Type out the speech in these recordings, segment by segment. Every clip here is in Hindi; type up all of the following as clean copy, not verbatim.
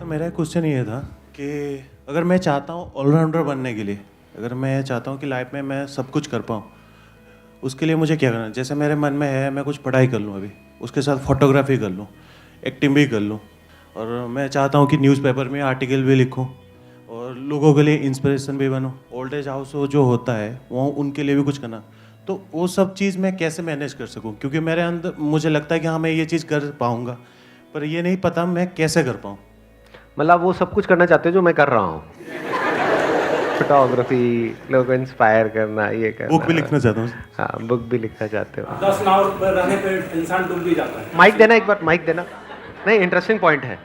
सर मेरा क्वेश्चन ये था कि अगर मैं चाहता हूँ ऑलराउंडर बनने के लिए, अगर मैं चाहता हूँ कि लाइफ में मैं सब कुछ कर पाऊँ, उसके लिए मुझे क्या करना है? जैसे मेरे मन में है मैं कुछ पढ़ाई कर लूँ, अभी उसके साथ फोटोग्राफी कर लूँ, एक्टिंग भी कर लूँ, और मैं चाहता हूँ कि न्यूज़पेपर में आर्टिकल भी लिखूँ और लोगों के लिए इंस्पिरेशन भी बनूँ। ओल्ड एज हाउस जो होता है वो उनके लिए भी कुछ करना, तो वो सब चीज़ मैं कैसे मैनेज कर सकूँ? क्योंकि मेरे अंदर मुझे लगता है कि हाँ मैं ये चीज़ कर पाऊँगा, पर ये नहीं पता मैं कैसे कर पाऊँ। मतलब वो सब कुछ करना चाहते हो जो मैं कर रहा हूँ? फोटोग्राफी, लोगों को इंस्पायर करना, ये करना। बुक भी लिखना चाहता हूँ। हाँ, बुक भी लिखना चाहते हो। 10 नाव पर रहने पे इंसान डूब भी जाता है। माइक देना, एक बार माइक देना। नहीं, इंटरेस्टिंग पॉइंट है।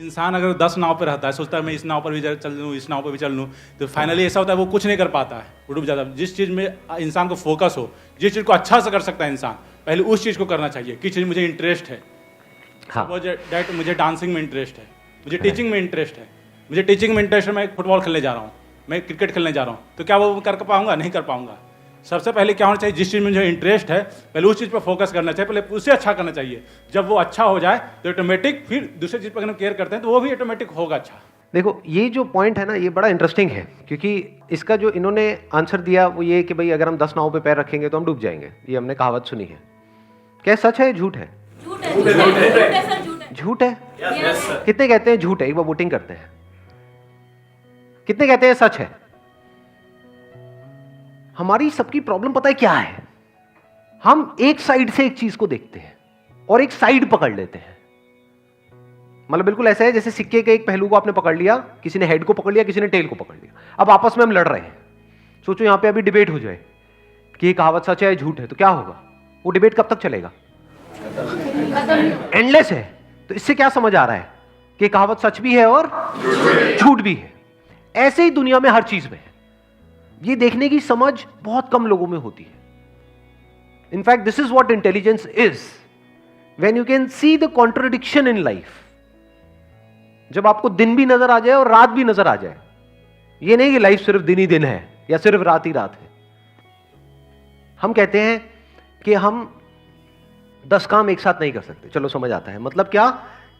इंसान अगर 10 नाव पर रहता है, सोचता है मैं इस नाव पर भी चल लूँ, इस नाव पर भी चल लूँ, तो फाइनली ऐसा होता है वो कुछ नहीं कर पाता है, वो डूब जाता है। जिस चीज़ में इंसान को फोकस हो, जिस चीज़ को अच्छा से कर सकता है इंसान, पहले उस चीज़ को करना चाहिए। किस चीज़ मुझे इंटरेस्ट है। हाँ। डैट मुझे डांसिंग में इंटरेस्ट है, मुझे टीचिंग में इंटरेस्ट है, मुझे टीचिंग में इंटरेस्ट है, मैं फुटबॉल खेलने जा रहा हूँ, मैं क्रिकेट खेलने जा रहा हूँ, तो क्या वो कर पाऊंगा? नहीं कर पाऊंगा। सबसे पहले क्या होना चाहिए, जिस चीज़ में मुझे इंटरेस्ट है पहले उस चीज़ पर फोकस करना चाहिए, पहले उसे अच्छा करना चाहिए। जब वो अच्छा हो जाए तो ऑटोमेटिक फिर दूसरी चीज़ पर हम केयर करते हैं तो वो भी ऑटोमेटिक होगा अच्छा। देखो, ये जो पॉइंट है ना, ये बड़ा इंटरेस्टिंग है, क्योंकि इसका जो इन्होंने आंसर दिया वो ये कि भाई अगर हम 10 नाव पे पैर रखेंगे तो हम डूब जाएंगे। ये हमने कहावत सुनी है। क्या सच है, झूठ है? झूठ है, झूठ है, झूठ है सर, झूठ है। झूठ है? Yes, sir. कितने कहते हैं झूठ है? एक बार वोटिंग करते हैं। कितने कहते हैं सच है? हमारी सबकी प्रॉब्लम पता है क्या है? हम एक साइड से एक चीज को देखते हैं और एक साइड पकड़ लेते हैं। मतलब बिल्कुल ऐसा है जैसे सिक्के के एक पहलू को आपने पकड़ लिया, किसी ने हेड को पकड़ लिया, किसी ने टेल को पकड़ लिया। अब आपस में हम लड़ रहे हैं। सोचो यहां पे अभी डिबेट हो जाए कि ये कहावत सच है या झूठ है, तो क्या होगा? वो डिबेट कब तक चलेगा? एंडलेस है। तो इससे क्या समझ आ रहा है कि कहावत सच भी है और झूठ भी है। ऐसे ही दुनिया में हर चीज में है। ये देखने की समझ बहुत कम लोगों में होती है। In fact this is what intelligence is, when you can see the contradiction in life. जब आपको दिन भी नजर आ जाए और रात भी नजर आ जाए। ये नहीं कि लाइफ सिर्फ दिन ही दिन है या सिर्फ रात ही रात है। हम कहते हैं कि हम 10 काम एक साथ नहीं कर सकते। चलो समझ आता है। मतलब क्या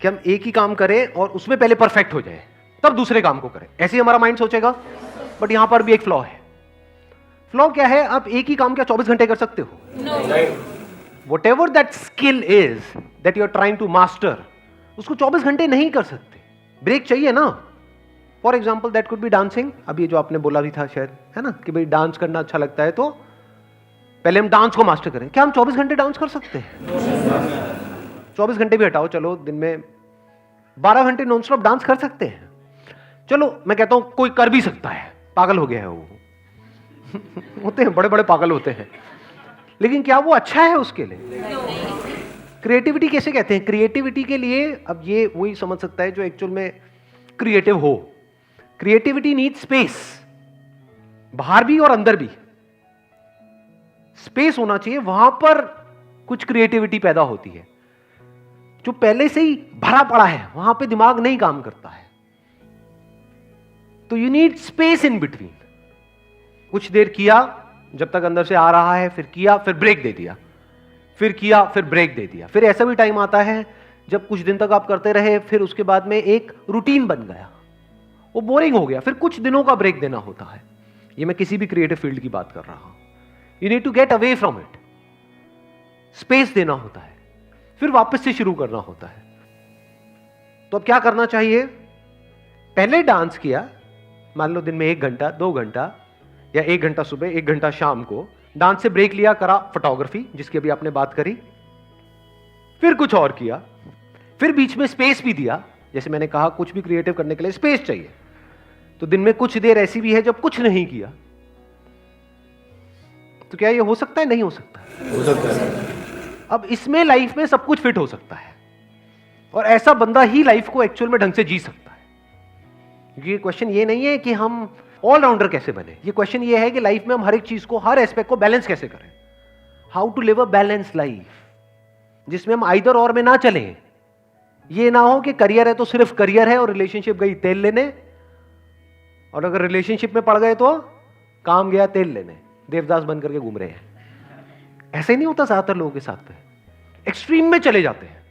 कि हम एक ही काम करें और उसमें पहले परफेक्ट हो जाए, तब दूसरे काम को करें। ऐसे ही हमारा माइंड सोचेगा। बट यहां पर भी एक फ्लॉ है। फ्लॉ क्या है? आप एक ही काम क्या 24 घंटे कर सकते हो? Whatever that skill is that you are trying to master, उसको 24 घंटे नहीं कर सकते। ब्रेक चाहिए ना। For example that could be dancing. अब ये जो आपने बोला भी था शायद, है ना, कि भाई डांस करना अच्छा लगता है, तो पहले हम डांस को मास्टर करें। क्या हम 24 घंटे डांस कर सकते हैं? 24 घंटे भी हटाओ, चलो दिन में 12 घंटे नॉन स्टॉप डांस कर सकते हैं। चलो मैं कहता हूं कोई कर भी सकता है, पागल हो गया है वो। होते हैं, बड़े बड़े पागल होते हैं। लेकिन क्या वो अच्छा है उसके लिए? क्रिएटिविटी कैसे कहते हैं? क्रिएटिविटी के लिए अब ये वही समझ सकता है जो एक्चुअल में क्रिएटिव हो। क्रिएटिविटी नीड स्पेस, बाहर भी और अंदर भी स्पेस होना चाहिए। वहां पर कुछ क्रिएटिविटी पैदा होती है। जो पहले से ही भरा पड़ा है वहां पे दिमाग नहीं काम करता है। तो you need space in between. कुछ देर किया जब तक अंदर से आ रहा है, फिर किया, फिर ब्रेक दे दिया, फिर किया, फिर ब्रेक दे दिया। फिर ऐसा भी टाइम आता है जब कुछ दिन तक आप करते रहे, फिर उसके बाद में एक रूटीन बन गया, वो बोरिंग हो गया, फिर कुछ दिनों का ब्रेक देना होता है। ये मैं किसी भी क्रिएटिव फील्ड की बात कर रहा हूं। You need to get away from it, space देना होता है, फिर वापस से शुरू करना होता है। तो अब क्या करना चाहिए? पहले डांस किया, मान लो दिन में 1 घंटा, 2 घंटा, या 1 घंटा सुबह, 1 घंटा शाम को। डांस से ब्रेक लिया, करा फोटोग्राफी जिसकी अभी आपने बात करी, फिर कुछ और किया, फिर बीच में स्पेस भी दिया। जैसे मैंने कहा कुछ भी क्रिएटिव करने के लिए स्पेस चाहिए। तो दिन में कुछ देर ऐसी भी है जब कुछ नहीं किया। तो क्या ये हो सकता है? नहीं हो सकता? हो सकता है। अब इसमें लाइफ में सब कुछ फिट हो सकता है, और ऐसा बंदा ही लाइफ को एक्चुअल में ढंग से जी सकता है। क्योंकि क्वेश्चन ये नहीं है कि हम ऑलराउंडर कैसे बने। ये क्वेश्चन ये है कि लाइफ में हम हर एक चीज को, हर एस्पेक्ट को बैलेंस कैसे करें। How to live a balance life, जिसमें हम आइदर और में ना चलें। ये ना हो कि करियर है तो सिर्फ करियर है और रिलेशनशिप गई तेल लेने, और अगर रिलेशनशिप में पड़ गए तो काम गया तेल लेने, देवदास बन करके घूम रहे हैं। ऐसे नहीं होता ज्यादातर लोगों के साथ में। एक्सट्रीम में चले जाते हैं।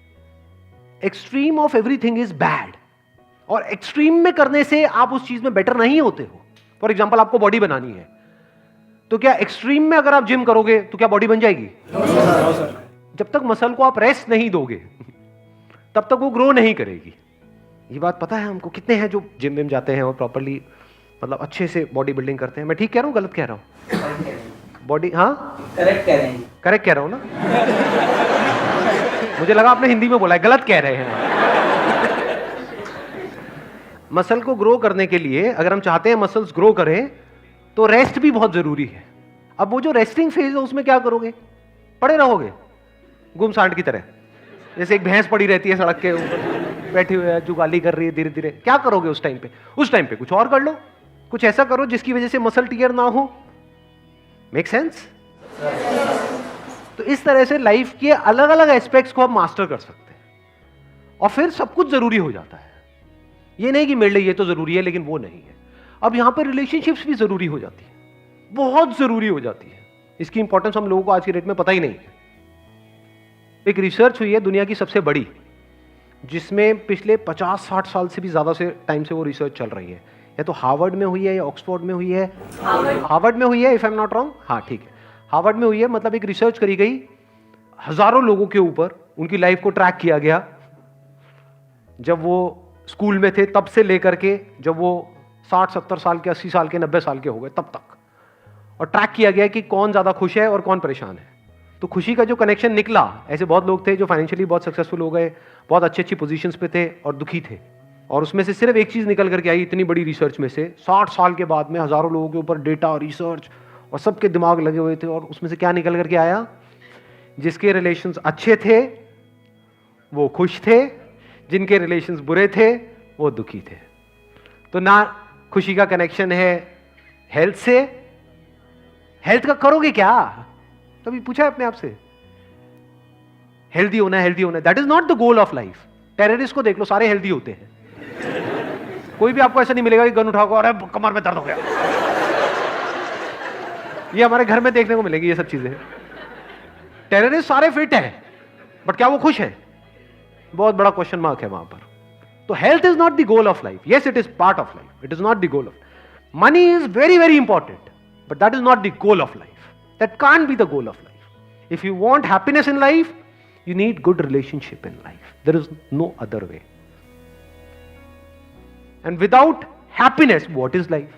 Extreme of everything is bad, और एक्सट्रीम में करने से आप उस चीज में बेटर नहीं होते हो। फॉर एग्जाम्पल, आपको बॉडी बनानी है, तो क्या एक्सट्रीम में अगर आप जिम करोगे तो क्या बॉडी बन जाएगी? जब तक मसल को आप रेस्ट नहीं दोगे तब तक वो ग्रो नहीं करेगी। ये बात पता है हमको? कितने हैं जो जिम विम जाते हैं और प्रॉपरली मतलब अच्छे से बॉडी बिल्डिंग करते हैं? मैं ठीक कह रहा हूँ, गलत कह रहा हूँ? बॉडी, हाँ करेक्ट कह रहे हैं। करेक्ट कह रहा हूँ ना? मुझे लगा आपने हिंदी में बोला है, गलत कह रहे हैं। मसल को ग्रो करने के लिए अगर हम चाहते हैं मसल्स ग्रो करें तो रेस्ट भी बहुत जरूरी है। अब वो जो रेस्टिंग फेज है उसमें क्या करोगे? पड़े रहोगे गुमसांड की तरह, जैसे एक भैंस पड़ी रहती है सड़क के ऊपर, बैठी हुई है, जुगाली कर रही है धीरे धीरे। क्या करोगे उस टाइम पे? उस टाइम पे कुछ और कर लो, कुछ ऐसा करो जिसकी वजह से मसल टियर ना हो। Make sense? तो इस तरह से लाइफ के अलग अलग एस्पेक्ट्स को आप मास्टर कर सकते हैं और फिर सब कुछ जरूरी हो जाता है। ये नहीं कि मेरे लिए ये तो जरूरी है लेकिन वो नहीं है। अब यहां पर रिलेशनशिप्स भी जरूरी हो जाती है, बहुत जरूरी हो जाती है। इसकी इंपॉर्टेंस हम लोगों को आज की डेट में पता ही नहीं है। एक रिसर्च हुई है दुनिया की सबसे बड़ी, जिसमें पिछले 50-60 साल से भी ज्यादा से टाइम से वो रिसर्च चल रही है। या तो हार्वर्ड में हुई है या ऑक्सफोर्ड में हुई है। हार्वर्ड में हुई है, if I am not wrong. हाँ ठीक है, हार्वर्ड में हुई है। मतलब एक रिसर्च करी गई, हजारों लोगों के ऊपर उनकी लाइफ को ट्रैक किया गया, जब वो स्कूल में थे तब से लेकर के जब वो 60-70 साल के, 80 साल के, 90 साल के हो गए तब तक, और ट्रैक किया गया कि कौन ज्यादा खुश है और कौन परेशान है। तो खुशी का जो कनेक्शन निकला, ऐसे बहुत लोग थे जो फाइनेंशियली बहुत सक्सेसफुल हो गए, बहुत अच्छी अच्छी पोजीशंस पे थे, और दुखी थे। और उसमें से सिर्फ एक चीज निकल करके आई इतनी बड़ी रिसर्च में से, 60 साल के बाद में हजारों लोगों के ऊपर डेटा और रिसर्च और सबके दिमाग लगे हुए थे, और उसमें से क्या निकल करके आया? जिसके रिलेशंस अच्छे थे वो खुश थे, जिनके रिलेशंस बुरे थे वो दुखी थे। तो ना खुशी का कनेक्शन है हेल्थ से। हेल्थ का करोगे क्या? कभी पूछा है अपने आप से? हेल्दी होना है, हेल्दी होना है, that is not the goal of life. Terrorist को देख लो, सारे हेल्दी होते हैं। कोई भी आपको ऐसा नहीं मिलेगा कि गन उठाओ अरे कमर में दर्द हो गया। ये हमारे घर में देखने को मिलेगी ये सब चीजें। टेररिस्ट सारे फिट है, बट क्या वो खुश है? बहुत बड़ा क्वेश्चन मार्क है वहां पर। तो health is not the goal of life. Yes, it is part of life, it is not the goal of. Money is very very important, but that is not the goal of life. That can't be the goal of life. If you want happiness in life, you need good relationship in life. There is no other way. And without happiness, what is life?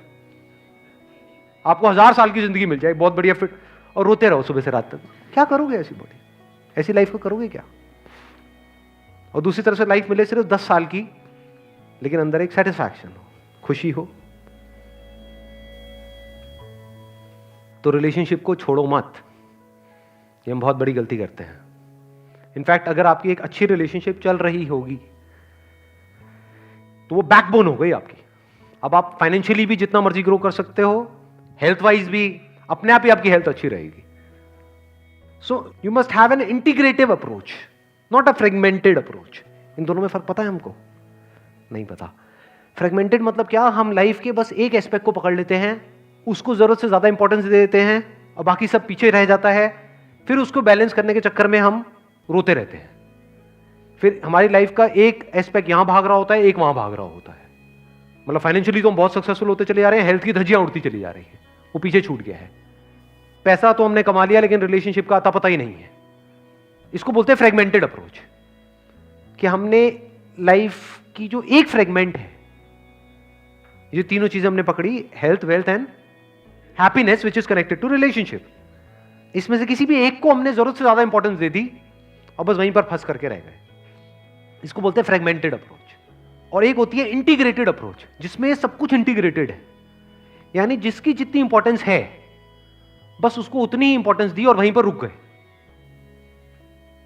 आपको 1000 साल की जिंदगी मिल जाए, बहुत बढ़िया फिट, और रोते रहो सुबह से रात तक, क्या करोगे? ऐसी बॉडी, ऐसी लाइफ को करोगे क्या? और दूसरी तरफ से लाइफ मिले सिर्फ 10 साल की, लेकिन अंदर एक सेटिस्फैक्शन हो, खुशी हो, तो रिलेशनशिप को छोड़ो मत। ये हम बहुत बड़ी गलती करते हैं। इनफैक्ट अगर आपकी एक अच्छी रिलेशनशिप चल रही होगी तो वो बैकबोन हो गई आपकी। अब आप फाइनेंशियली भी जितना मर्जी ग्रो कर सकते हो, हेल्थ वाइज भी अपने आप ही आपकी हेल्थ अच्छी रहेगी। So you must have an integrative approach, not a fragmented approach. इन दोनों में फर्क पता है हमको? नहीं पता। फ्रेगमेंटेड मतलब क्या? हम लाइफ के बस एक एस्पेक्ट को पकड़ लेते हैं, उसको जरूरत से ज्यादा इंपॉर्टेंस दे देते हैं, और बाकी सब पीछे रह जाता है। फिर उसको बैलेंस करने के चक्कर में हम रोते रहते हैं। फिर हमारी लाइफ का एक एस्पेक्ट यहां भाग रहा होता है, एक वहां भाग रहा होता है। मतलब फाइनेंशियली तो हम बहुत सक्सेसफुल होते चले जा रहे हैं, हेल्थ की धज्जियां उड़ती चली जा रही है, वो पीछे छूट गया है। पैसा तो हमने कमा लिया, लेकिन रिलेशनशिप का अता पता ही नहीं है। इसको बोलते हैं फ्रेगमेंटेड अप्रोच, कि हमने लाइफ की जो एक फ्रेगमेंट है, ये तीनों चीजें हमने पकड़ी, health, wealth and happiness, which is connected to relationship. इसमें से किसी भी एक को हमने जरूरत से ज्यादा इंपॉर्टेंस दे दी और बस वहीं पर फंस करके रह गए। इसको बोलते हैं फ्रेगमेंटेड अप्रोच। और एक होती है इंटीग्रेटेड अप्रोच, जिसमें सब कुछ इंटीग्रेटेड है, यानी जिसकी जितनी इंपॉर्टेंस है बस उसको उतनी ही इंपॉर्टेंस दी और वहीं पर रुक गए।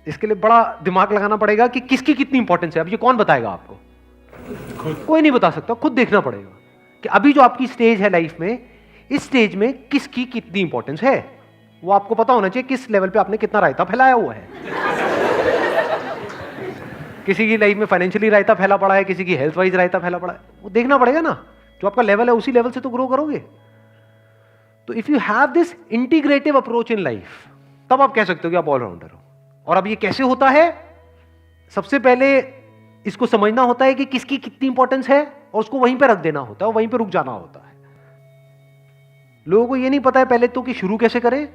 इसके लिए बड़ा दिमाग लगाना पड़ेगा कि किसकी कितनी इंपॉर्टेंस है। अब ये कौन बताएगा आपको? कोई नहीं बता सकता, खुद देखना पड़ेगा कि अभी जो आपकी स्टेज है लाइफ में, इस स्टेज में किसकी कितनी इंपॉर्टेंस है। वो आपको पता होना चाहिए किस लेवल पे आपने कितना रायता फैलाया हुआ है। किसी की लाइफ में फाइनेंशियली रायता फैला पड़ा है, किसी की हेल्थ वाइज रायता फैला पड़ा है, वो देखना पड़ेगा ना। जो आपका लेवल है उसी लेवल से तो ग्रो करोगे। तो if you have this integrative approach in life, तब आप कह सकते हो कि आप ऑलराउंडर हो। और अब ये कैसे होता है? सबसे पहले इसको समझना होता है कि किसकी कितनी इंपॉर्टेंस है और उसको वहीं पे रख देना होता है, वहीं पे रुक जाना होता है। लोगों को ये नहीं पता है पहले तो कि शुरू कैसे करें।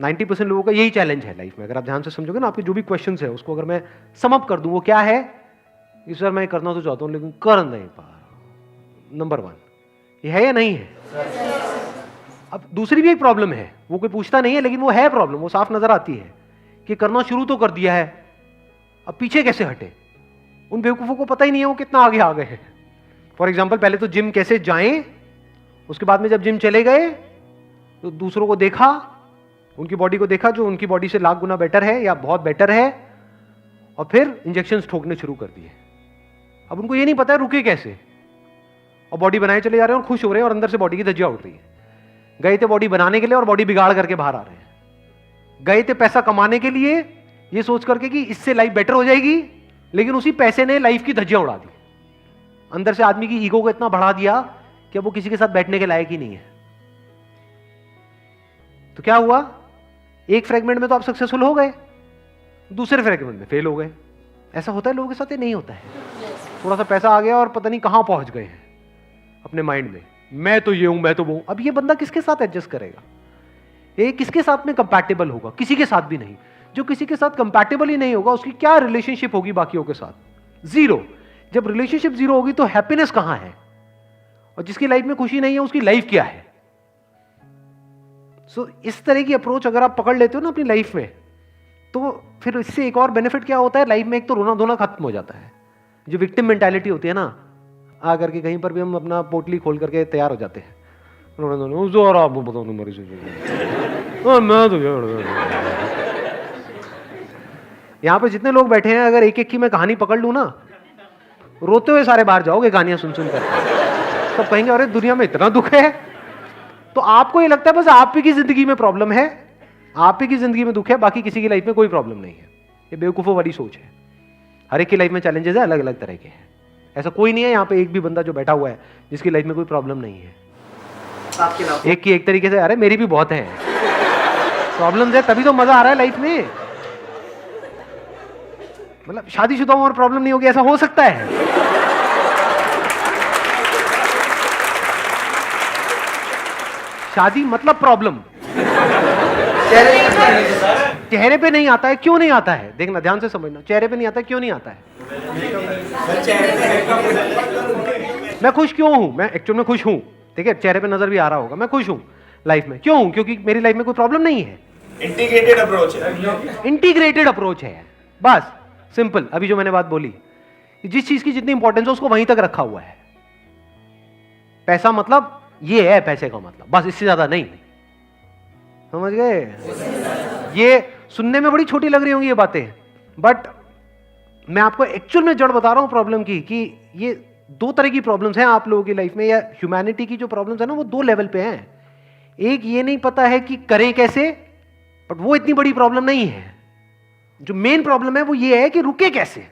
90% लोगों का यही चैलेंज है लाइफ में। अगर आप ध्यान से समझोगे ना, आपके जो भी क्वेश्चंस है उसको अगर मैं सम अप कर दूं, वो क्या है कि सर मैं करना तो चाहता हूं लेकिन कर नहीं पा रहा। नंबर 1 ये है या नहीं है? अब दूसरी भी एक प्रॉब्लम है, वो कोई पूछता नहीं है लेकिन वो है प्रॉब्लम, वो साफ नजर आती है कि करना शुरू तो कर दिया है, अब पीछे कैसे हटे। उन बेवकूफों को पता ही नहीं है वो कितना आगे आ गए हैं। फॉर एग्जाम्पल, पहले तो जिम कैसे जाएं, उसके बाद में जब जिम चले गए तो दूसरों को देखा, उनकी बॉडी को देखा जो उनकी बॉडी से लाख गुना बेटर है या बहुत बेटर है, और फिर इंजेक्शंस ठोकने शुरू कर दिए। अब उनको ये नहीं पता है रुके कैसे, और बॉडी बनाए चले जा रहे हैं और खुश हो रहे हैं और अंदर से बॉडी की धज्जियां उड़ रही है। गए थे बॉडी बनाने के लिए और बॉडी बिगाड़ करके बाहर आ रहे हैं। गए थे पैसा कमाने के लिए ये सोच करके कि इससे लाइफ बेटर हो जाएगी, लेकिन उसी पैसे ने लाइफ की धज्जियां उड़ा दी। अंदर से आदमी की ईगो को इतना बढ़ा दिया कि अब वो किसी के साथ बैठने के लायक ही नहीं है। तो क्या हुआ, एक फ्रेगमेंट में तो आप सक्सेसफुल हो गए, दूसरे फ्रेगमेंट में फेल हो गए। ऐसा होता है लोगों के साथ, ये नहीं होता है। थोड़ा सा पैसा आ गया और पता नहीं कहां पहुंच गए हैं अपने माइंड में, मैं तो ये हूं, मैं तो वो हूं। अब ये बंदा किसके साथ एडजस्ट करेगा, ये किसके साथ में कंपैटिबल होगा? किसी के साथ भी नहीं। जो किसी के साथ कंपैटिबल ही नहीं होगा उसकी क्या रिलेशनशिप होगी बाकियों के साथ? जीरो। जब रिलेशनशिप जीरो होगी तो हैप्पीनेस कहां है? और जिसकी लाइफ में खुशी नहीं है उसकी लाइफ क्या है? सो इस तरह की अप्रोच अगर आप पकड़ लेते हो ना अपनी लाइफ में, तो फिर इससे एक और बेनिफिट क्या होता है, लाइफ में एक तो रोना धोना खत्म हो जाता है। जो विक्टिम मेंटालिटी होती है ना, आकर के कहीं पर भी हम अपना पोटली खोल करके तैयार हो जाते हैं, रोना धोना, जोर आप बताओ मेरी मैं तो यहां पे जितने लोग बैठे हैं, अगर एक एक की मैं कहानी पकड़ लूं ना, रोते हुए सारे बाहर जाओगे कहानियां सुन सुन कर। सब कहेंगे अरे दुनिया में इतना दुख है। तो आपको ये लगता है बस आप ही की जिंदगी में प्रॉब्लम है, आप ही की जिंदगी में दुख है, बाकी किसी की लाइफ में कोई प्रॉब्लम नहीं है। ये बेवकूफों वाली सोच है। हर एक की लाइफ में चैलेंजेस है, अलग अलग तरह के हैं। ऐसा कोई नहीं है यहाँ पे एक भी बंदा जो बैठा हुआ है जिसकी लाइफ में कोई प्रॉब्लम नहीं है। एक की एक तरीके से, अरे मेरी भी बहुत है प्रॉब्लम्स है, तभी तो मजा आ रहा है लाइफ में। मतलब शादीशुदा और प्रॉब्लम नहीं होगी, ऐसा हो सकता है? शादी मतलब प्रॉब्लम चेहरे पे नहीं आता है। क्यों नहीं आता है? देखना, ध्यान से समझना, चेहरे पे नहीं आता है, क्यों नहीं आता है? मैं खुश क्यों हूं? मैं एक्चुअल में खुश हूं, ठीक है, चेहरे पे नजर भी आ रहा होगा, मैं खुश हूं लाइफ में। क्यों हूं? क्योंकि मेरी लाइफ में कोई प्रॉब्लम नहीं है। इंटीग्रेटेड अप्रोच है। इंटीग्रेटेड अप्रोच है, बस सिंपल। अभी जो मैंने बात बोली, जिस चीज की जितनी इंपॉर्टेंस है उसको वहीं तक रखा हुआ है। पैसा मतलब ये है, पैसे का मतलब, बस, इससे ज्यादा नहीं। समझ गए? ये सुनने में बड़ी छोटी लग रही होंगी ये बातें, बट मैं आपको एक्चुअल में जड़ बता रहा हूं प्रॉब्लम की, कि ये दो तरह की प्रॉब्लम्स हैं आप लोगों की लाइफ में, या ह्यूमैनिटी की जो प्रॉब्लम्स है ना, वो दो लेवल पे हैं। एक ये नहीं पता है कि करें कैसे, बट वो इतनी बड़ी प्रॉब्लम नहीं है। जो मेन प्रॉब्लम है वो ये है कि रुके कैसे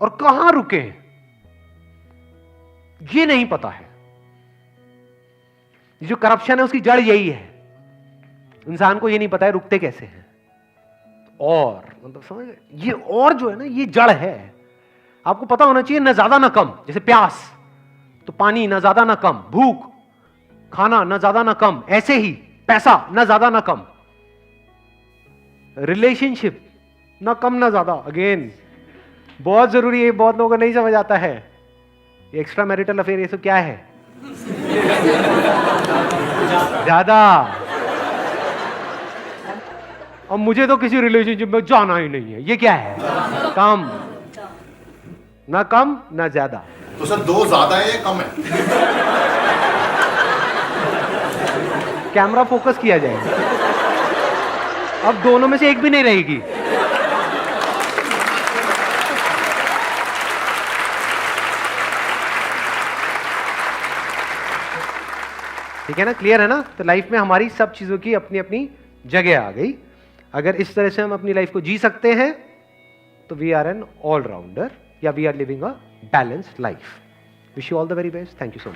और कहां रुके, ये नहीं पता है। जो करप्शन है उसकी जड़ यही है, इंसान को ये नहीं पता है रुकते कैसे हैं। और मतलब समझ, ये और जो है ना, ये जड़ है। आपको पता होना चाहिए, ना ज्यादा ना कम। जैसे प्यास तो पानी, ना ज्यादा ना कम। भूख, खाना, ना ज्यादा ना कम। ऐसे ही पैसा, ना ज्यादा ना कम। रिलेशनशिप, ना कम ना ज्यादा। अगेन बहुत जरूरी है, बहुत लोगों को नहीं समझ आता है। एक्स्ट्रा मैरिटल अफेयर ये सब क्या है? ज्यादा। और मुझे तो किसी रिलेशनशिप में जाना ही नहीं है, ये क्या है? कम। ना कम ना ज्यादा। तो सर दो ज्यादा है या कम है? कैमरा फोकस किया जाएगा, अब दोनों में से एक भी नहीं रहेगी। ठीक है ना? क्लियर है ना? तो लाइफ में हमारी सब चीजों की अपनी अपनी जगह आ गई। अगर इस तरह से हम अपनी लाइफ को जी सकते हैं तो वी आर एन ऑलराउंडर, या we are living a balanced life. Wish you all the very best. Thank you so much.